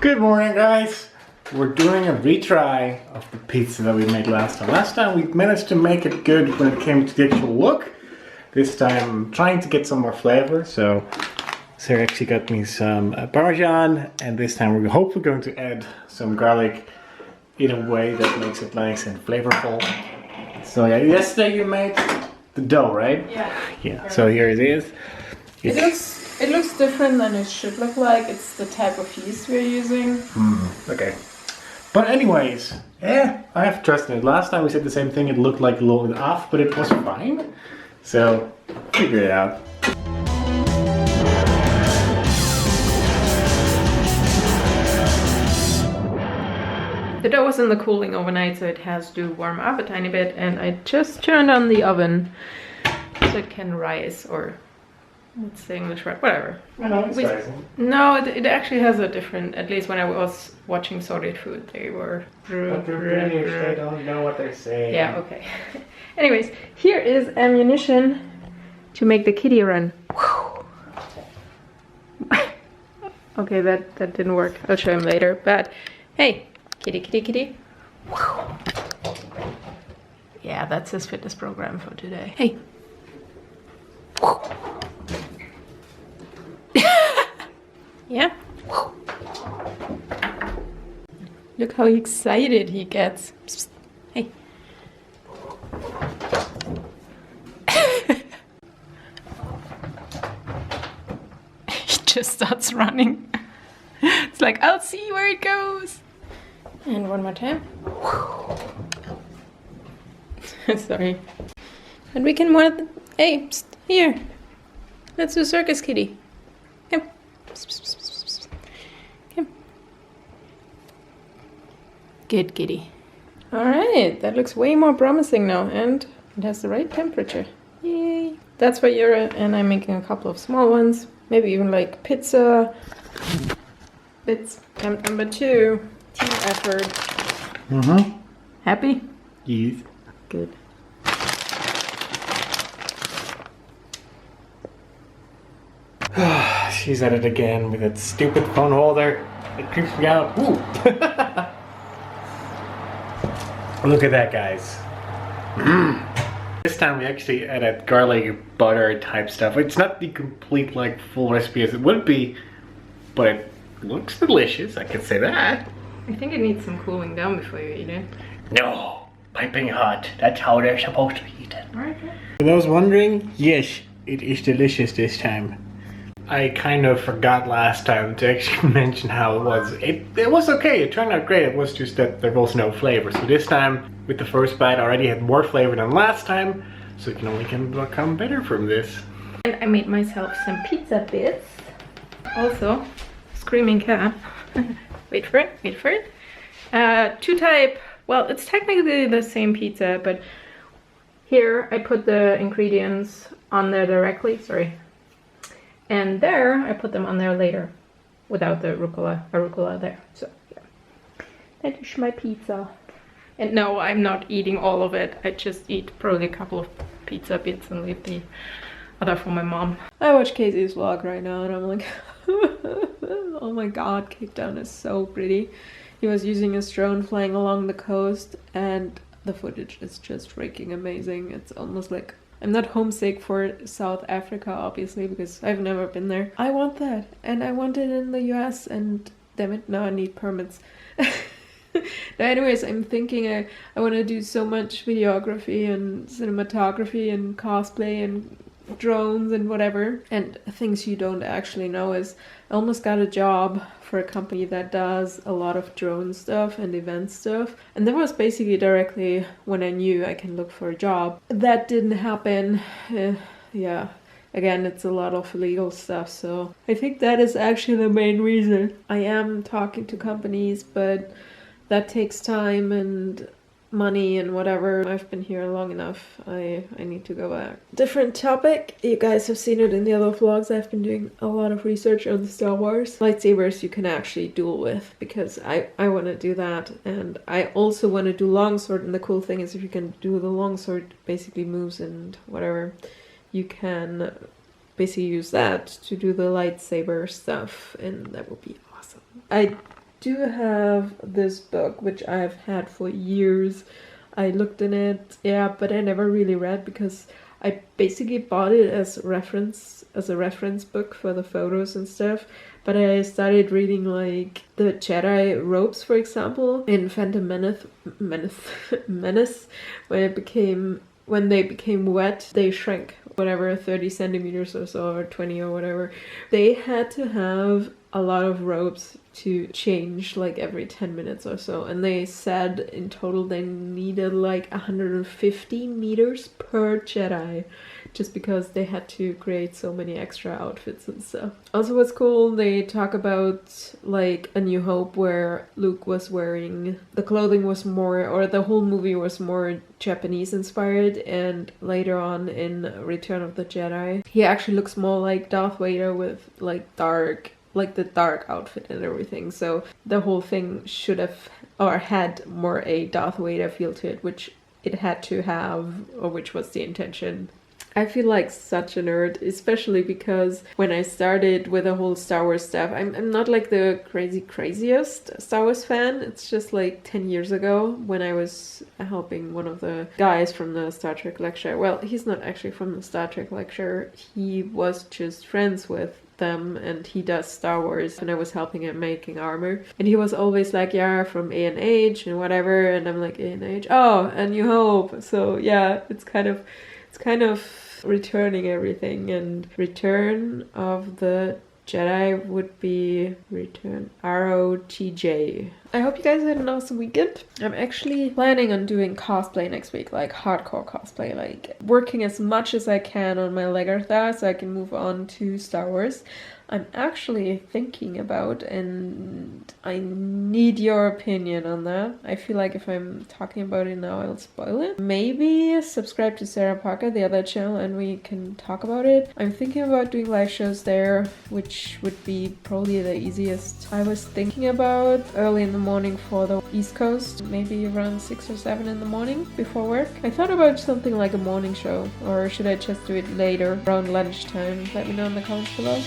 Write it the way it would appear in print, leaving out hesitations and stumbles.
Good morning, guys. We're doing a retry of the pizza that we made last time. Last time we managed to make it good when it came to the actual look. This time I'm trying to get some more flavor. So Sarah actually got me some Parmesan, and this time we're hopefully going to add some garlic in a way that makes it nice and flavorful. So yeah, yesterday you made the dough, right? Yeah. Yeah. So here it is. It looks different than it should look like. It's the type of yeast we're using. Okay. But anyways, I have trust in it. Last time we said the same thing, it looked like a little bit off, but it was fine. So, figure it out. The dough was in the cooling overnight, so it has to warm up a tiny bit, and I just turned on the oven so it can rise, or what's the English word? Whatever. No, it's rising. No, it actually has a different, at least when I was watching Soviet food, they were... But they're British, they don't know what they're saying. Yeah, okay. Anyways, here is ammunition to make the kitty run. Okay, that didn't work. I'll show him later, but hey, kitty, kitty, kitty. Yeah, that's his fitness program for today. Hey. Yeah. Look how excited he gets. Psst. Hey. He just starts running. It's like, I'll see where it goes. And one more time. Sorry. And we can more. Hey, psst, here. Let's do circus kitty. Come. Come. Good kitty. Alright, that looks way more promising now, and it has the right temperature. Yay. That's for Jurre, and I'm making a couple of small ones. Maybe even like pizza bits. Attempt number 2. Team effort. Happy? Yes. Good. She's at it again with that stupid phone holder. It creeps me out. Ooh. Look at that, guys. This time we actually added garlic butter type stuff. It's not the complete like full recipe as it would be, but it looks delicious. I can say that. I think it needs some cooling down before you eat it. No, piping hot. That's how they're supposed to eat it. Alright. For those wondering, yes, it is delicious this time. I kind of forgot last time to actually mention how it was. It was okay, it turned out great. It was just that there was no flavor. So this time, with the first bite, I already had more flavor than last time. So it can only become better from this. And I made myself some pizza bits. Also, screaming cat. Wait for it, wait for it. 2 type, well, it's technically the same pizza, but here I put the ingredients on there directly, sorry. And there, I put them on there later, without the arugula there. So, yeah. That is my pizza. And no, I'm not eating all of it. I just eat probably a couple of pizza bits and leave the other for my mom. I watch Casey's vlog right now and I'm like, oh my god, Cape Town is so pretty. He was using his drone flying along the coast and the footage is just freaking amazing. It's almost like... I'm not homesick for South Africa, obviously, because I've never been there. I want that, and I want it in the US, and damn it, now I need permits. Anyways, I'm thinking I want to do so much videography and cinematography and cosplay and drones and whatever. And things you don't actually know is I almost got a job for a company that does a lot of drone stuff and event stuff. And that was basically directly when I knew I can look for a job. That didn't happen. Yeah. Again, it's a lot of legal stuff, so I think that is actually the main reason. I am talking to companies, but that takes time and money and whatever. I've been here long enough. I need to go back. Different topic. You guys have seen it in the other vlogs. I've been doing a lot of research on Star Wars. Lightsabers you can actually duel with, because I want to do that. And I also want to do longsword, and the cool thing is if you can do the longsword basically moves and whatever, you can basically use that to do the lightsaber stuff, and that would be awesome. I do have this book, which I've had for years. I looked in it, yeah, but I never really read because I basically bought it as a reference book for the photos and stuff. But I started reading like the Jedi robes, for example, in Phantom Menace, when they became wet, they shrank, whatever, 30 centimeters or so, or 20 or whatever. They had to have a lot of robes to change like every 10 minutes or so, and they said in total they needed like 150 meters per Jedi, just because they had to create so many extra outfits and stuff. Also, what's cool, they talk about like A New Hope, where Luke was wearing, the clothing was more, or the whole movie was more Japanese inspired, and later on in Return of the Jedi, he actually looks more like Darth Vader with like the dark outfit and everything. So the whole thing should have, or had more a Darth Vader feel to it, which it had to have, or which was the intention. I feel like such a nerd, especially because when I started with the whole Star Wars stuff, I'm not like the craziest Star Wars fan. It's just like 10 years ago when I was helping one of the guys from the Star Trek lecture. Well, he's not actually from the Star Trek lecture. He was just friends with them, and he does Star Wars, and I was helping him making armor, and he was always like, yeah, from A&H and whatever, and I'm like, A&H, oh, A New Hope. So yeah, it's kind of returning everything, and Return of the Jedi would be Return ROTJ. I hope you guys had an awesome weekend. I'm actually planning on doing cosplay next week, like hardcore cosplay, like working as much as I can on my Legartha so I can move on to Star Wars. I'm actually thinking about, and I need your opinion on that. I feel like if I'm talking about it now, I'll spoil it. Maybe subscribe to Sara Parker, the other channel, and we can talk about it. I'm thinking about doing live shows there, which would be probably the easiest. I was thinking about early in the morning for the East Coast, maybe around 6 or 7 in the morning before work. I thought about something like a morning show, or should I just do it later, around lunchtime? Let me know in the comments below.